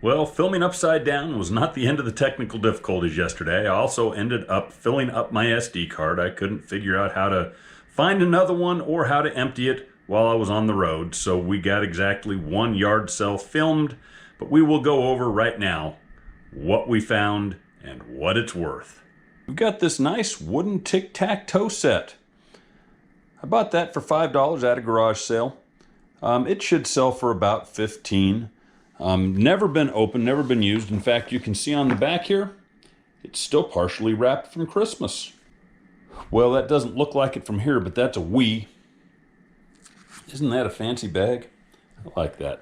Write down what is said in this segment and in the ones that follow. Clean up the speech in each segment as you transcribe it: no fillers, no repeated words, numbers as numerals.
Well, filming upside down was not the end of the technical difficulties yesterday. I also ended up filling up my SD card. I couldn't figure out how to find another one or how to empty it while I was on the road, so we got exactly one yard sale filmed, but we will go over right now what we found and what it's worth. We've got this nice wooden tic-tac-toe set. I bought that for $5 at a garage sale. It should sell for about $15. Never been opened, never been used. In fact, you can see on the back here, it's still partially wrapped from Christmas. Well, that doesn't look like it from here, but that's a Wii. Isn't that a fancy bag? I like that.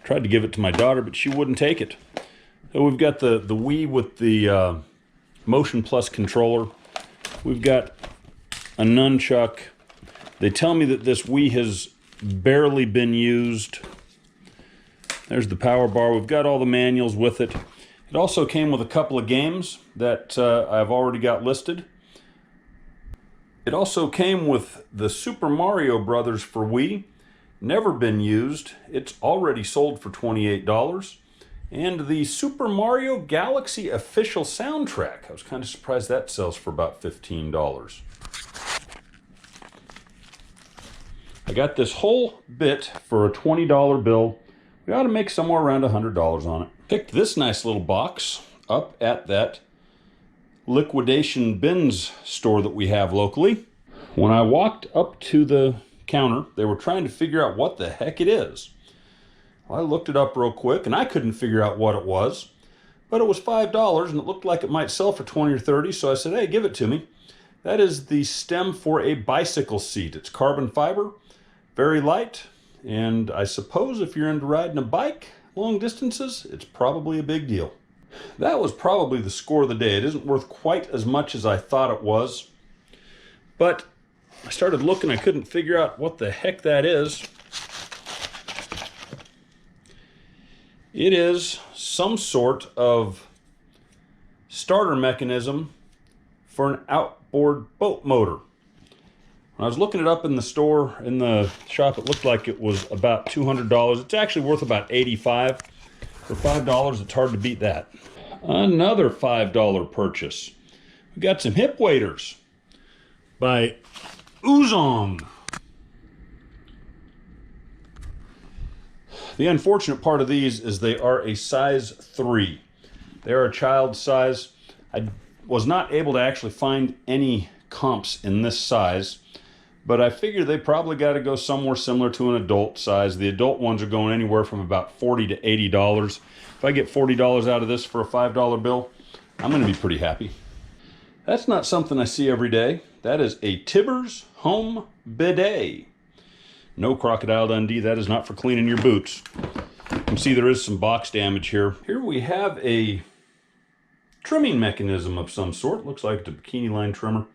Tried to give it to my daughter, but she wouldn't take it. So we've got the Wii with the Motion Plus controller. We've got a nunchuck. They tell me that this Wii has barely been used. There's the power bar. We've got all the manuals with it. It also came with a couple of games that I've already got listed. It also came with the Super Mario Brothers for Wii. Never been used. It's already sold for $28. And the Super Mario Galaxy official soundtrack. I was kind of surprised that sells for about $15. I got this whole bit for a $20 bill. We ought to make somewhere around $100 on it. Picked this nice little box up at that liquidation bins store that we have locally. When I walked up to the counter, they were trying to figure out what the heck it is. Well, I looked it up real quick and I couldn't figure out what it was, but it was $5 and it looked like it might sell for 20 or 30, so I said, hey, give it to me. That is the stem for a bicycle seat. It's carbon fiber, very light. And I suppose if you're into riding a bike long distances, it's probably a big deal. That was probably the score of the day. It isn't worth quite as much as I thought it was. But I started looking, I couldn't figure out what the heck that is. It is some sort of starter mechanism for an outboard boat motor. When I was looking it up in the store, in the shop, it looked like it was about $200. It's actually worth about $85. For $5, it's hard to beat that. Another $5 purchase. We got some hip waders by Uzong. The unfortunate part of these is they are a size 3. They are a child size. I was not able to actually find any comps in this size. But I figure they probably got to go somewhere similar to an adult size. The adult ones are going anywhere from about $40 to $80. If I get $40 out of this for a $5 bill, I'm going to be pretty happy. That's not something I see every day. That is a Tibbers Home Bidet. No Crocodile Dundee. That is not for cleaning your boots. You can see there is some box damage here. Here we have a trimming mechanism of some sort. Looks like it's a bikini line trimmer.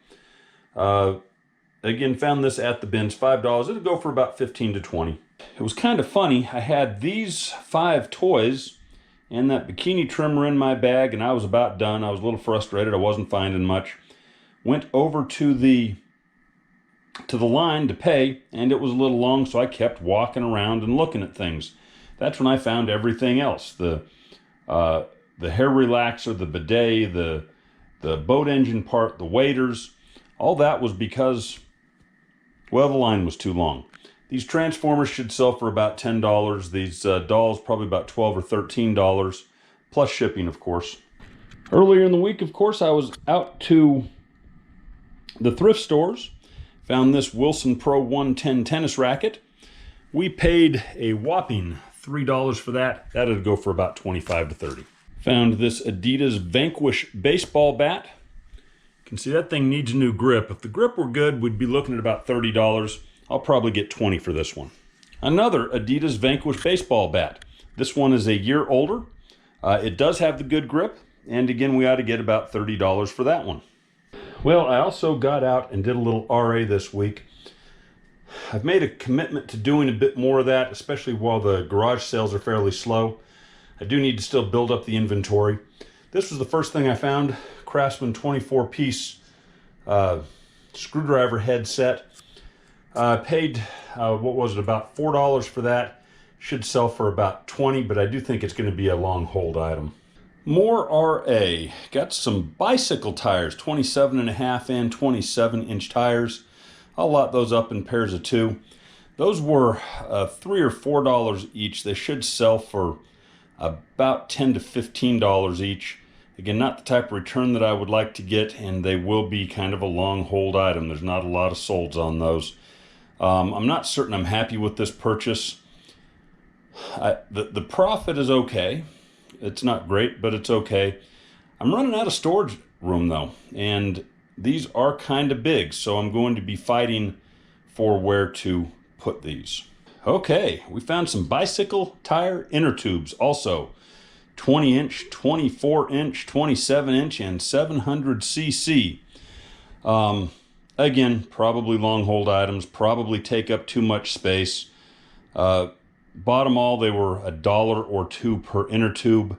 Again, found this at the bins, $5. It'll go for about 15 to 20. It was kind of funny. I had these 5 toys and that bikini trimmer in my bag, and I was about done. I was a little frustrated. I wasn't finding much. Went over to the line to pay, and it was a little long, so I kept walking around and looking at things. That's when I found everything else. The hair relaxer, the bidet, the boat engine part, the waders. All that was because, well, the line was too long. These transformers should sell for about $10. These dolls probably about $12 or $13, plus shipping, of course. Earlier in the week, of course, I was out to the thrift stores. Found this Wilson Pro 110 tennis racket. We paid a whopping $3 for that. That'd go for about $25 to $30. Found this Adidas Vanquish baseball bat. You can see that thing needs a new grip. If the grip were good, we'd be looking at about $30. I'll probably get $20 for this one. Another Adidas Vanquish baseball bat. This one is a year older. It does have the good grip. And again, we ought to get about $30 for that one. Well, I also got out and did a little RA this week. I've made a commitment to doing a bit more of that, especially while the garage sales are fairly slow. I do need to still build up the inventory. This was the first thing I found. Craftsman 24-piece screwdriver head set. I paid, what was it, about $4 for that. Should sell for about 20, but I do think it's going to be a long hold item. More RA. Got some bicycle tires, 27.5 and 27-inch tires. I'll lot those up in pairs of 2. Those were $3 or $4 each. They should sell for about $10 to $15 each. Again, not the type of return that I would like to get, and they will be kind of a long hold item. There's not a lot of solds on those. I'm not certain I'm happy with this purchase. The profit is okay. It's not great, but it's okay. I'm running out of storage room though, and these are kind of big, so I'm going to be fighting for where to put these. Okay, we found some bicycle tire inner tubes also. 20-inch, 24-inch, 27-inch, and 700cc. Again, probably long hold items, probably take up too much space. Bought them all, they were $1 or $2 per inner tube.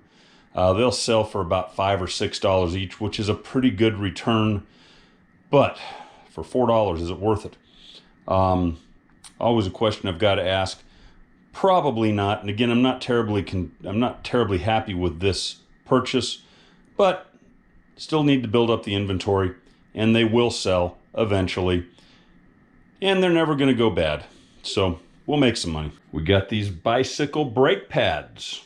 They'll sell for about $5 or $6 each, which is a pretty good return. But for $4, is it worth it? Always a question I've got to ask. Probably not. And again, I'm not terribly happy with this purchase, but still need to build up the inventory, and they will sell eventually. And they're never going to go bad. So we'll make some money. We got these bicycle brake pads.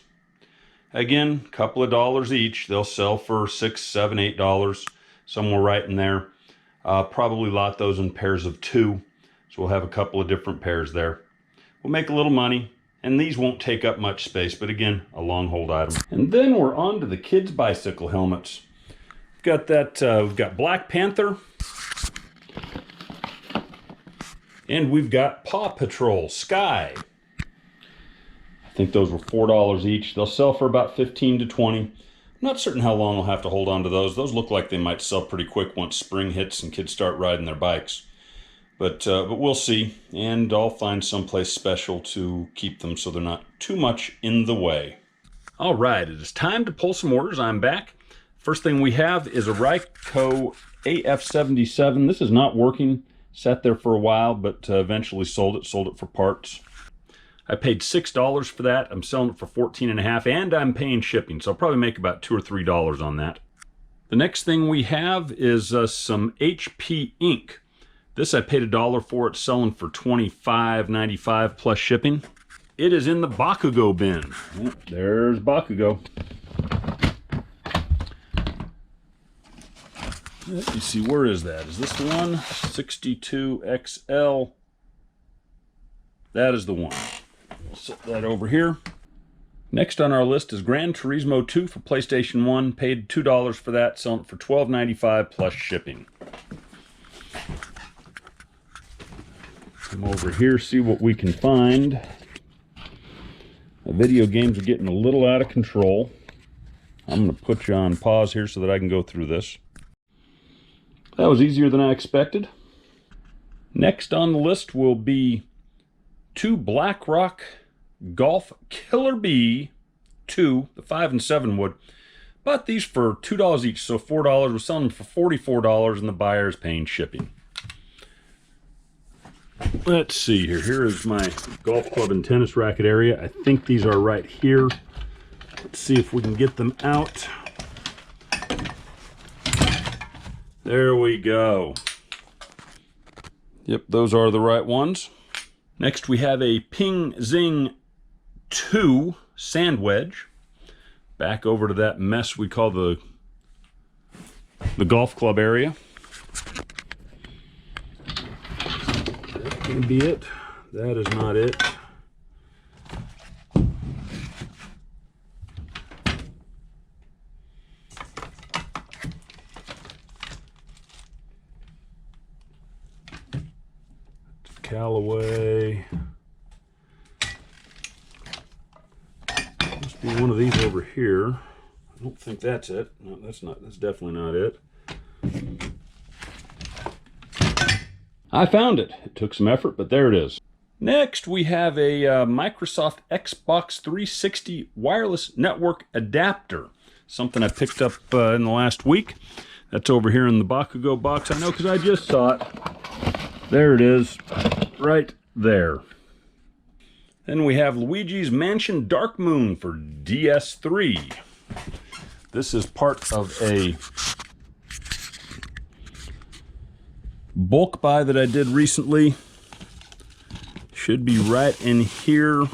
Again, a couple of dollars each. They'll sell for $6, $7, $8, somewhere right in there. Probably lot those in pairs of 2. So we'll have a couple of different pairs there. We'll make a little money, and these won't take up much space, but again, a long hold item. And then we're on to the kids' bicycle helmets. We've got Black Panther, and we've got Paw Patrol Sky. I think those were $4 each. They'll sell for about 15 to 20. I'm not certain how long I'll have to hold on to those. Those look like they might sell pretty quick once spring hits and kids start riding their bikes. But we'll see, and I'll find someplace special to keep them so they're not too much in the way. All right, it is time to pull some orders. I'm back. First thing we have is a Ryco AF77. This is not working. Sat there for a while, but eventually sold it for parts. I paid $6 for that. I'm selling it for $14.50, and I'm paying shipping, so I'll probably make about $2 or $3 on that. The next thing we have is some HP ink. This I paid $1 for. It's selling for $25.95 plus shipping. It is in the Bakugo bin. Yep, there's Bakugo. Let me see, where is that? Is this the one? 62XL. That is the one. We'll set that over here. Next on our list is Gran Turismo 2 for PlayStation 1. Paid $2 for that, selling it for $12.95 plus shipping. Come over here, see what we can find. The video games are getting a little out of control. I'm going to put you on pause here so that I can go through this. That was easier than I expected. Next on the list will be 2 BlackRock Golf Killer Bee 2, the 5 and 7 wood. But these for $2 each, so $4. We're selling them for $44, and the buyer is paying shipping. Let's see here. Here is my golf club and tennis racket area. I think these are right here. Let's see if we can get them out. There we go. Yep, those are the right ones. Next we have a Ping Zing 2 sand wedge. Back over to that mess we call the golf club area. That can be it. That is not it. Callaway. Must be one of these over here. I don't think that's it. No, that's not. That's definitely not it. I found it. It took some effort, but there it is. Next, we have a Microsoft Xbox 360 wireless network adapter. Something I picked up in the last week. That's over here in the Bakugo box. I know because I just saw it. There it is, right there. Then we have Luigi's Mansion Dark Moon for DS3. This is part of a bulk buy that I did recently. Should be right in here.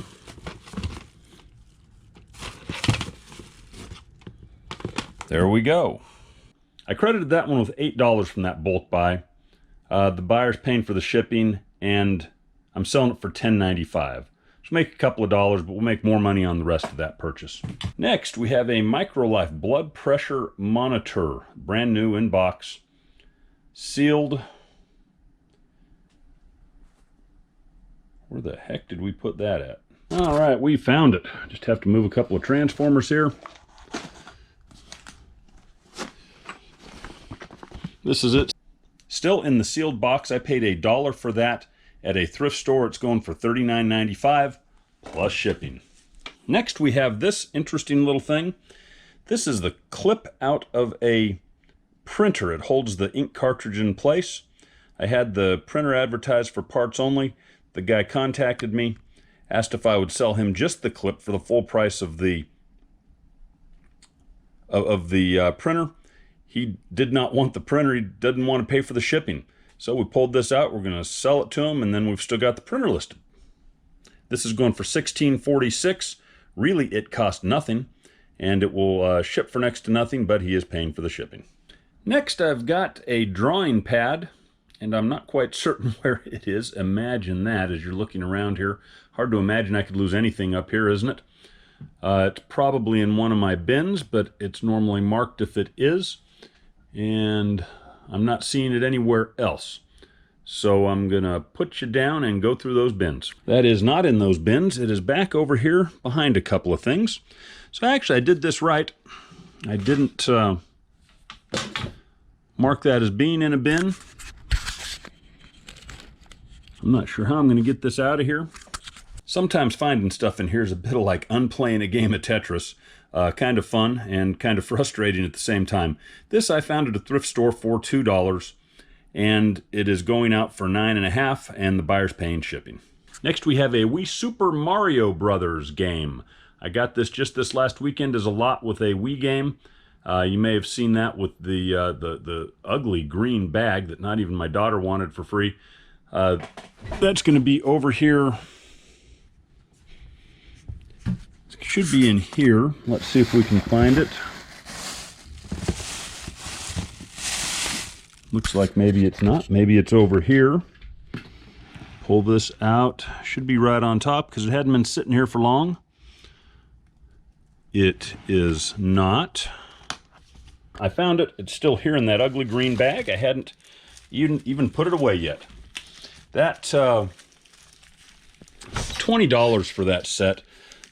There we go. I credited that one with $8 from that bulk buy. The buyer's paying for the shipping, and I'm selling it for $10.95. So make a couple of dollars, but we'll make more money on the rest of that purchase. Next, we have a Microlife blood pressure monitor, brand new in box, sealed. Where the heck did we put that at? All right, we found it. Just have to move a couple of transformers here. This is it. Still in the sealed box. I paid $1 for that. At a thrift store, it's going for $39.95 plus shipping. Next, we have this interesting little thing. This is the clip out of a printer. It holds the ink cartridge in place. I had the printer advertised for parts only. The guy contacted me, asked if I would sell him just the clip for the full price of the printer. He did not want the printer. He didn't want to pay for the shipping. So we pulled this out. We're going to sell it to him, and then we've still got the printer listed. This is going for $16.46. Really, it cost nothing, and it will ship for next to nothing, but he is paying for the shipping. Next, I've got a drawing pad, and I'm not quite certain where it is. Imagine that as you're looking around here. Hard to imagine I could lose anything up here, isn't it? It's probably in one of my bins, but it's normally marked if it is. And I'm not seeing it anywhere else. So I'm gonna put you down and go through those bins. That is not in those bins. It is back over here behind a couple of things. So actually I did this right. I didn't mark that as being in a bin. I'm not sure how I'm gonna get this out of here. Sometimes finding stuff in here is a bit like unplaying a game of Tetris. Kind of fun and kind of frustrating at the same time. This I found at a thrift store for $2, and it is going out for $9.50, and the buyer's paying shipping. Next, we have a Wii Super Mario Brothers game. I got this just this last weekend as a lot with a Wii game. You may have seen that with the ugly green bag that not even my daughter wanted for free. That's going to be over here. Should be in here. Let's see if we can find it. Looks like maybe it's not. Maybe it's over here. Pull this out. Should be right on top because it hadn't been sitting here for long. It is not. I found it. It's still here in that ugly green bag. I hadn't even put it away yet. That $20 for that set.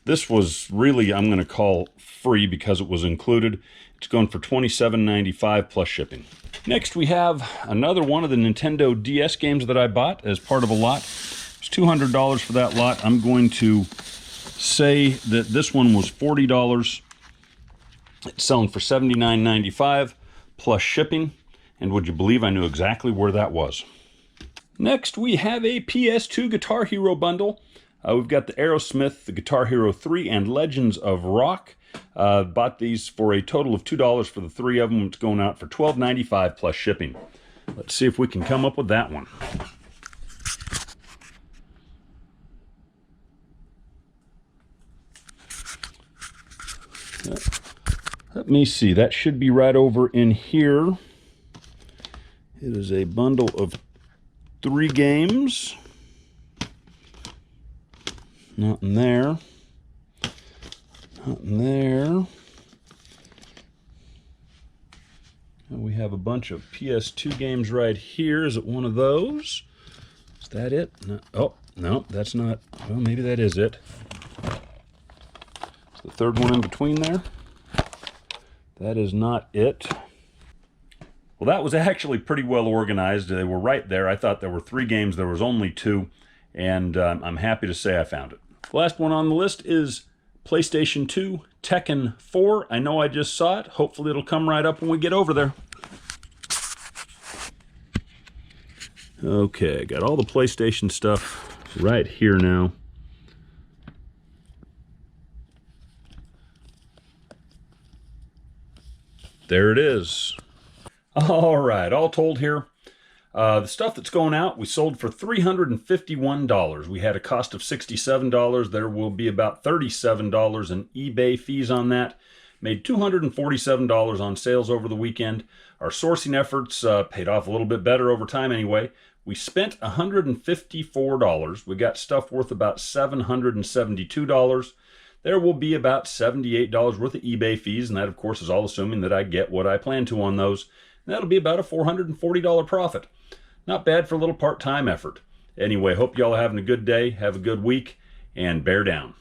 This was really, I'm going to call free because it was included. It's going for $27.95 plus shipping. Next, we have another one of the Nintendo DS games that I bought as part of a lot. It's $200 for that lot. I'm going to say that this one was $40. It's selling for $79.95 plus shipping. And would you believe I knew exactly where that was? Next, we have a PS2 Guitar Hero bundle. We've got the Aerosmith, the Guitar Hero 3, and Legends of Rock. Bought these for a total of $2 for the three of them. It's going out for $12.95 plus shipping. Let's see if we can come up with that one. Let me see. That should be right over in here. It is a bundle of 3 games. Not in there. Not in there. And we have a bunch of PS2 games right here. Is it one of those? Is that it? No. Oh, no, that's not. Well, maybe that is it. Is the third one in between there? That is not it. Well, that was actually pretty well organized. They were right there. I thought there were 3 games. There was only 2. And I'm happy to say I found it. The last one on the list is PlayStation 2 Tekken 4. I know I just saw it. Hopefully it'll come right up when we get over there. Okay, got all the PlayStation stuff right here now. There it is. All right, all told here, the stuff that's going out, we sold for $351. We had a cost of $67. There will be about $37 in eBay fees on that. Made $247 on sales over the weekend. Our sourcing efforts paid off a little bit better over time anyway. We spent $154. We got stuff worth about $772. There will be about $78 worth of eBay fees, and that, of course, is all assuming that I get what I plan to on those. And that'll be about a $440 profit. Not bad for a little part-time effort. Anyway, hope y'all are having a good day, have a good week, and bear down.